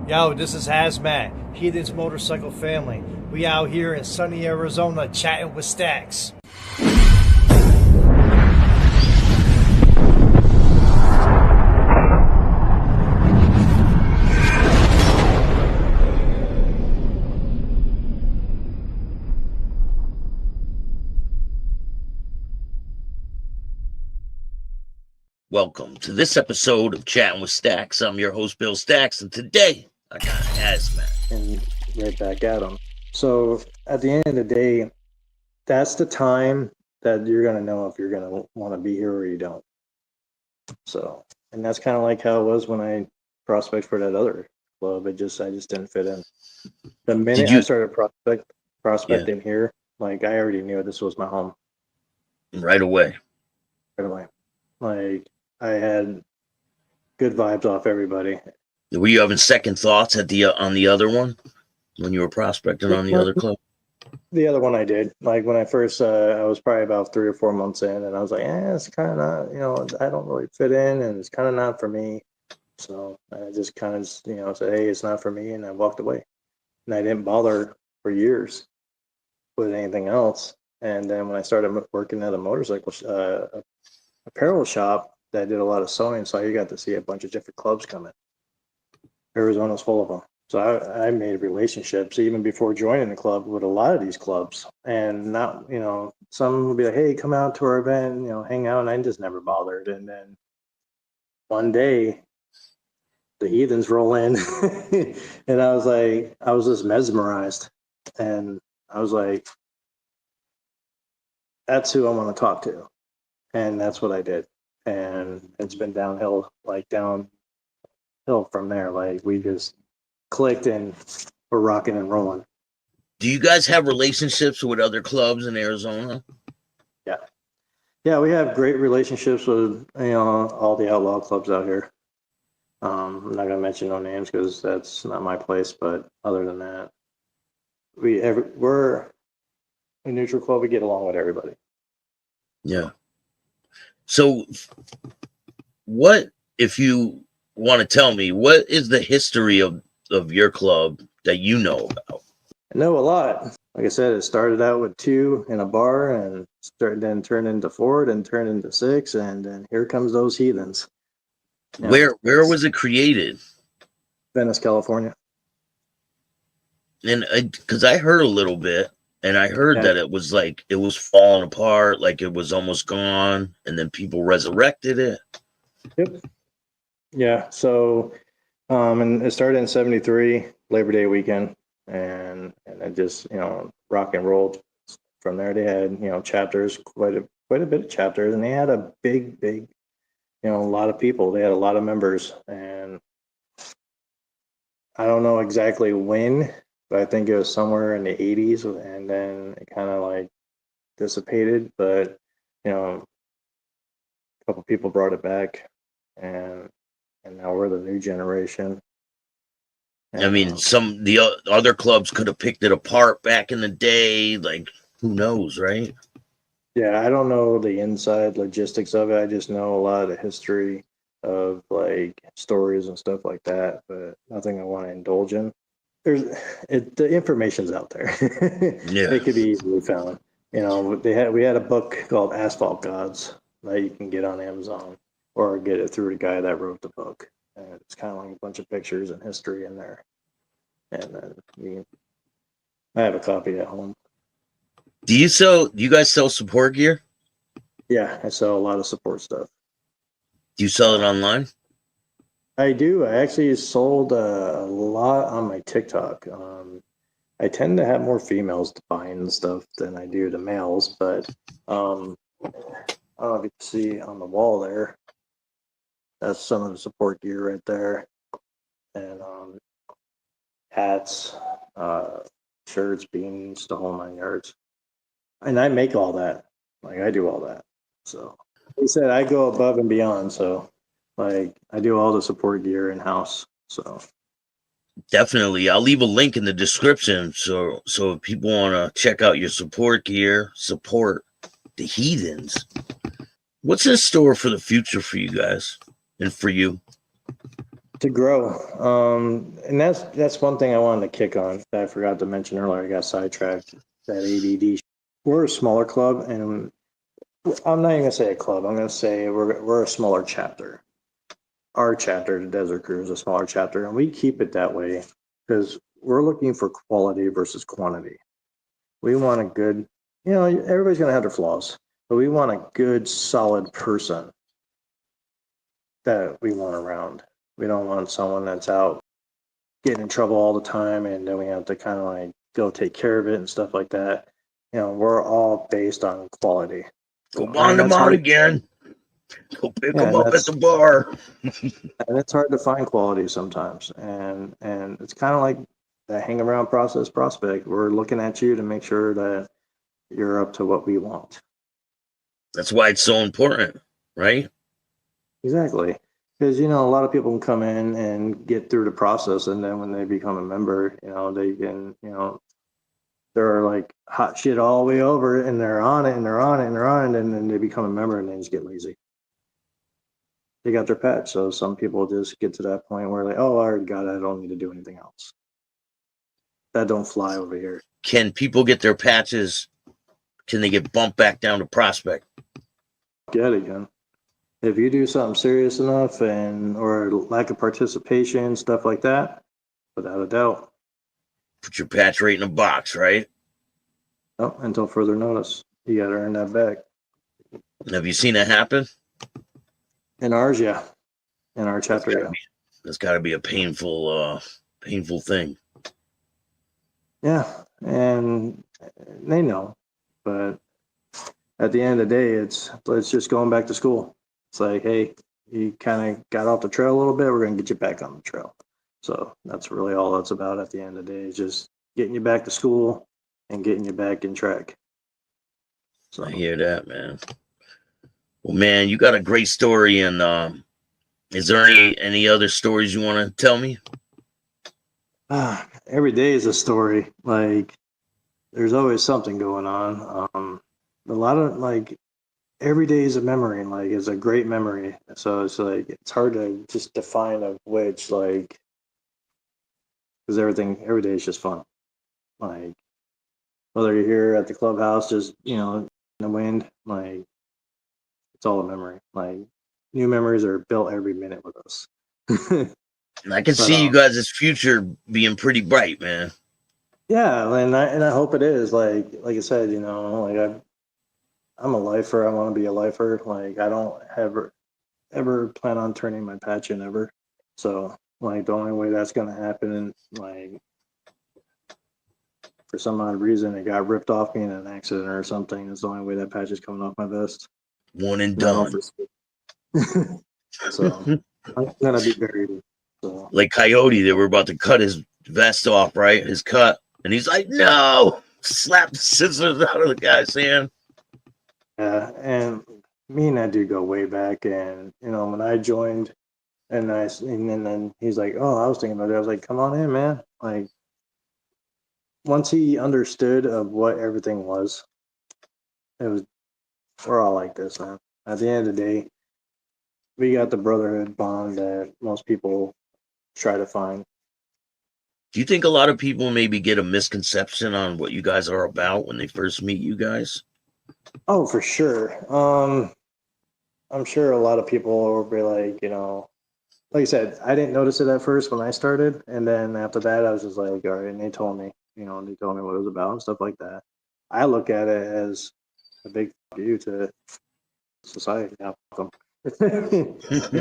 Yo, this is Hazmat Heathens Motorcycle Family. We out here in sunny Arizona chatting with Staxx. Welcome to this episode of Chatting with Staxx. I'm your host, Bill Staxx, and today I got Hazmat. And right back at them. So at the end of the day, that's the time that you're going to know if you're going to want to be here or you don't. So, and that's kind of like how it was when I prospected for that other club. I just didn't fit in. The minute I started prospecting here, like I already knew this was my home. Right away. Like I had good vibes off everybody. Were you having second thoughts at on the other one when you were prospecting on the other club? The other one I did. Like when I first, I was probably about 3 or 4 months in, and I was like, it's kind of not, I don't really fit in, and it's kind of not for me. So I just kind of, said, hey, it's not for me, and I walked away. And I didn't bother for years with anything else. And then when I started working at a motorcycle apparel shop that did a lot of sewing, so you got to see a bunch of different clubs come in. Arizona's full of them. So I made relationships even before joining the club with a lot of these clubs, and not, some would be like, hey, come out to our event, hang out. And I just never bothered. And then one day the Heathens roll in and I was just mesmerized. And I was like, that's who I want to talk to. And that's what I did. And it's been downhill from there. Like we just clicked and we're rocking and rolling. Do you guys have relationships with other clubs in Arizona? Yeah, we have great relationships with all the outlaw clubs out here. I'm not gonna mention no names because that's not my place, but other than that, we're a neutral club. We get along with everybody. Yeah. So what, if you want to tell me, what is the history of your club that you know about? I know a lot. Like I said, it started out with 2 in a bar, and then turned into 4, and turned into 6, and then here comes those Heathens. Where was it created? Venice, California. And because I heard a little bit, and I heard that it was falling apart, like it was almost gone, and then people resurrected it. Yep. Yeah. So, and it started in '73, Labor Day weekend, and it just rock and rolled from there. They had chapters, quite a bit of chapters, and they had a big a lot of people. They had a lot of members, and I don't know exactly when, but I think it was somewhere in the '80s, and then it kind of like dissipated. But a couple people brought it back, and now we're the new generation. And, I mean, the other clubs could have picked it apart back in the day. Like, who knows, right? Yeah, I don't know the inside logistics of it. I just know a lot of the history of like stories and stuff like that, but nothing I want to indulge in. The information's out there. Yeah, it could be easily found. We had a book called Asphalt Gods that you can get on Amazon or get it through the guy that wrote the book. And it's kind of like a bunch of pictures and history in there. And then I have a copy at home. Do you guys sell support gear? Yeah, I sell a lot of support stuff. Do you sell it online? I do. I actually sold a lot on my TikTok. I tend to have more females buying stuff than I do the males, but I don't know if you can see on the wall there. That's some of the support gear right there. And hats, shirts, beanies, the whole 9 yards. And I make all that. Like I do all that. So he said I go above and beyond. So like I do all the support gear in house. So definitely, I'll leave a link in the description. So if people want to check out your support gear, support the Heathens. What's in store for the future for you guys and for you? to grow. And that's one thing I wanted to kick on that I forgot to mention earlier. I got sidetracked. That ABD. We're a smaller club, and I'm not even gonna say a club. I'm gonna say we're a smaller chapter. Our chapter, the Desert Crew, is a smaller chapter, and we keep it that way because we're looking for quality versus quantity. We want a good, everybody's gonna have their flaws, but we want a good, solid person that we want around. We don't want someone that's out getting in trouble all the time, and then we have to kind of like go take care of it and stuff like that. We're all based on quality. Go So, bond and them that's out hard. again. Go pick Yeah, them up at the bar. and it's hard to find quality sometimes. And it's kind of like that hang around process prospect. We're looking at you to make sure that you're up to what we want. That's why it's so important, right? Exactly. Because, a lot of people can come in and get through the process. And then when they become a member, they can, they're like hot shit all the way over and they're on it and they're on it and they're on it. And then they become a member and they just get lazy. They got their patch. So some people just get to that point where like, oh, I already got it. I don't need to do anything else. That don't fly over here. Can people get their patches? Can they get bumped back down to prospect? Get it again. If you do something serious enough or lack of participation, stuff like that, without a doubt. Put your patch right in a box, right? Oh, until further notice. You got to earn that back. Have you seen it happen? In ours, yeah. In our chapter, yeah. That's got to be a painful thing. Yeah, and they know, but at the end of the day, it's just going back to school. It's like, hey, you kind of got off the trail a little bit. We're going to get you back on the trail. So that's really all that's about at the end of the day is just getting you back to school and getting you back in track. So I hear that, man. Well, man, you got a great story. And is there any other stories you want to tell me? every day is a story. Like there's always something going on. A lot of like every day is a memory and like it's a great memory. So it's like it's hard to just define of which like because every day is just fun. Like whether you're here at the clubhouse, just in the wind, like it's all a memory. Like new memories are built every minute with us. And I can see you guys' future being pretty bright, man. Yeah, and I hope it is. Like I said, like I'm a lifer. I want to be a lifer. Like I don't ever plan on turning my patch in ever. So like the only way that's gonna happen, like for some odd reason it got ripped off me in an accident or something. Is the only way that patch is coming off my vest. One and done. So I'm gonna be buried. So. Like Coyote, they were about to cut his vest off, right? His cut. And he's like, no! Slap the scissors out of the guy's hand. Yeah, and me and that dude go way back. And, when I joined and then he's like, oh, I was thinking about it. I was like, come on in, man. Like, once he understood of what everything was, we're all like this, man. At the end of the day, we got the brotherhood bond that most people try to find. Do you think a lot of people maybe get a misconception on what you guys are about when they first meet you guys? Oh, for sure. I'm sure a lot of people will be like, like I said, I didn't notice it at first when I started. And then after that, I was just like, all right. And they told me, what it was about and stuff like that. I look at it as a big fuck you to society. Now, fuck 'em. There's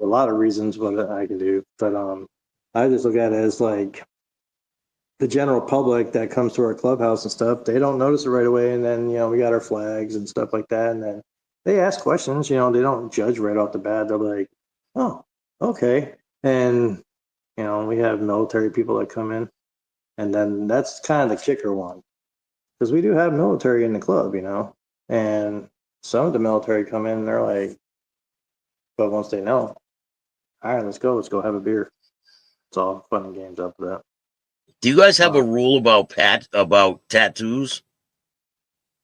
a lot of reasons what I can do. But I just look at it as like the general public that comes to our clubhouse and stuff, they don't notice it right away. And then, we got our flags and stuff like that. And then they ask questions, they don't judge right off the bat. They're like, oh, okay. And, we have military people that come in. And then that's kind of the kicker one. Because we do have military in the club, and some of the military come in and they're like, but once they know, all right, let's go have a beer. It's all fun and games after that. Do you guys have a rule about tattoos?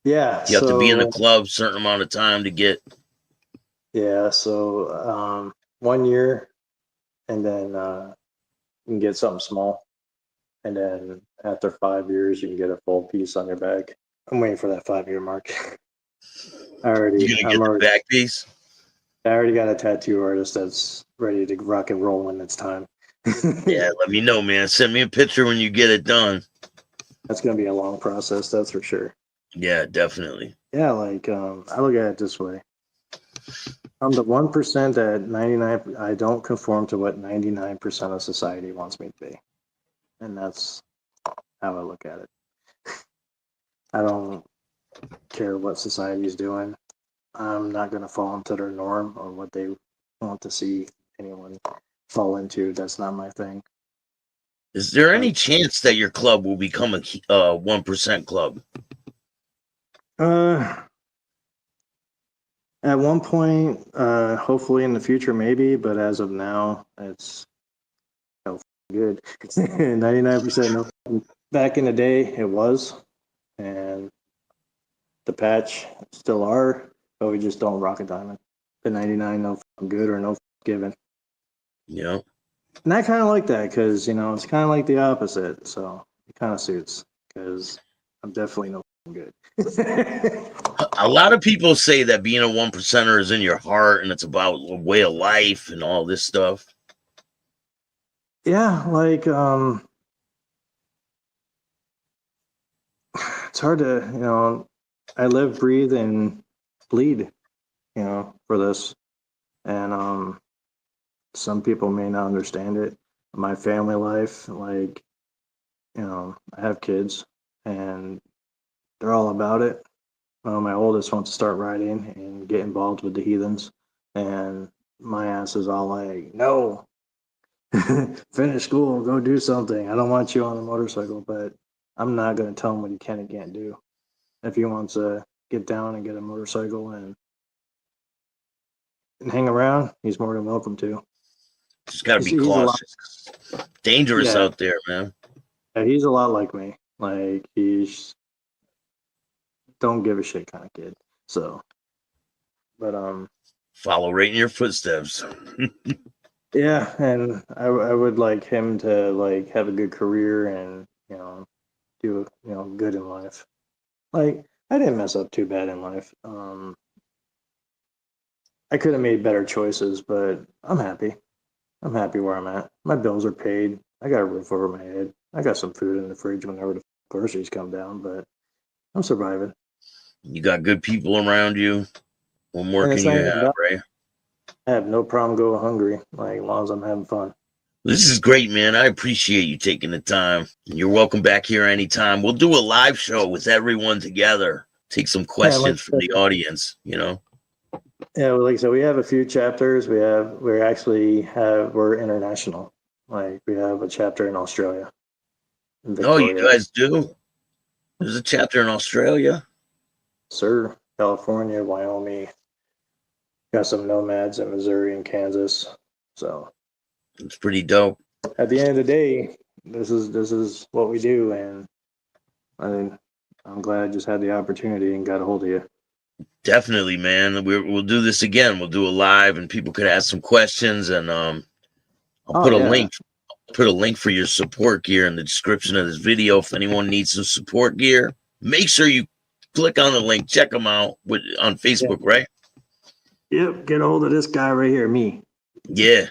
Yeah. You have to be in the club a certain amount of time to get. Yeah. So 1 year and then you can get something small, and then after 5 years, you can get a full piece on your back. I'm waiting for that 5 year mark. You gonna get the back piece? I already got a tattoo artist that's ready to rock and roll when it's time. Yeah, let me know, man. Send me a picture when you get it done. That's gonna be a long process, that's for sure. Yeah, definitely. Yeah, like I look at it this way. I'm the 1% that 99. I don't conform to what 99% of society wants me to be, and that's how I look at it. I don't care what society is doing. I'm not going to fall into their norm or what they want to see anyone fall into. That's not my thing. Is there any chance that your club will become a 1% club? At one point, hopefully in the future, maybe, but as of now, it's no good. 99% no. Back in the day, it was, and the patch still are, but we just don't rock a diamond. The 99, no good or no given. Yeah. And I kind of like that because, it's kind of like the opposite. So it kind of suits because I'm definitely no good. A lot of people say that being a 1%er is in your heart and it's about a way of life and all this stuff. Yeah, like, it's hard to, I live, breathe, and bleed, for this. And some people may not understand it. My family life, like, I have kids and they're all about it. My oldest wants to start riding and get involved with the Heathens, and my ass is all like, "No, finish school, go do something. I don't want you on a motorcycle." But I'm not going to tell him what he can and can't do. If he wants to get down and get a motorcycle and hang around, he's more than welcome to. Just got to be cautious. Dangerous out there, man. Yeah, he's a lot like me. Like, he's don't give a shit kind of kid. So, but follow right in your footsteps. yeah, and I would like him to like have a good career and do good in life. Like, I didn't mess up too bad in life. I could have made better choices, but I'm happy. I'm happy where I'm at. My bills are paid. I got a roof over my head. I got some food in the fridge whenever the groceries come down, but I'm surviving. You got good people around you. What more can you have, right? I have no problem going hungry, like, as long as I'm having fun. This is great, man. I appreciate you taking the time. You're welcome back here anytime. We'll do a live show with everyone together. Take some questions from the audience, Yeah, well, like I said, we have a few chapters. We're international. Like, we have a chapter in Australia. Oh, you guys do? There's a chapter in Australia? Sir, California, Wyoming. Got some nomads in Missouri and Kansas. So it's pretty dope. At the end of the day, this is what we do, and I'm glad I just had the opportunity and got a hold of you. Definitely, man. We'll do this again. We'll do a live, and people could ask some questions, and I'll put a link. Put a link for your support gear in the description of this video. If anyone needs some support gear, make sure you click on the link. Check them out on Facebook, right? Yep. Get a hold of this guy right here, me. Yeah.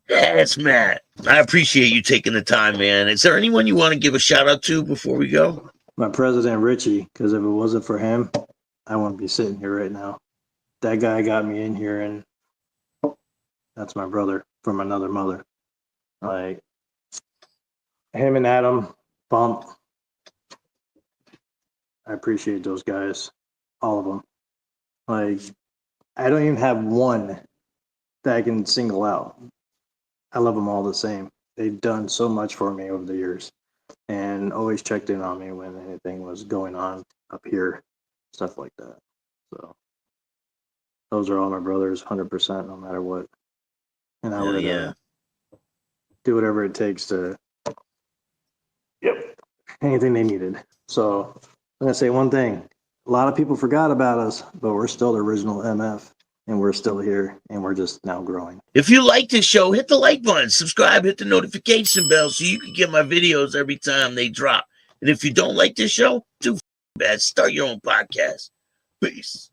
That's Matt. I appreciate you taking the time, man. Is there anyone you want to give a shout out to before we go? My president, Richie, because if it wasn't for him, I wouldn't be sitting here right now. That guy got me in here, and that's my brother from another mother. Like, him and Adam, Bump. I appreciate those guys, all of them. Like, I don't even have one that I can single out. I love them all the same. They've done so much for me over the years and always checked in on me when anything was going on up here, stuff like that. So those are all my brothers, 100%, no matter what. And I would do whatever it takes to, anything they needed. So I'm going to say one thing. A lot of people forgot about us, but we're still the original MF. and we're still here, and we're just now growing. If you like this show, hit the like button, subscribe, hit the notification bell so you can get my videos every time they drop. And if you don't like this show, too bad. Start your own podcast. Peace.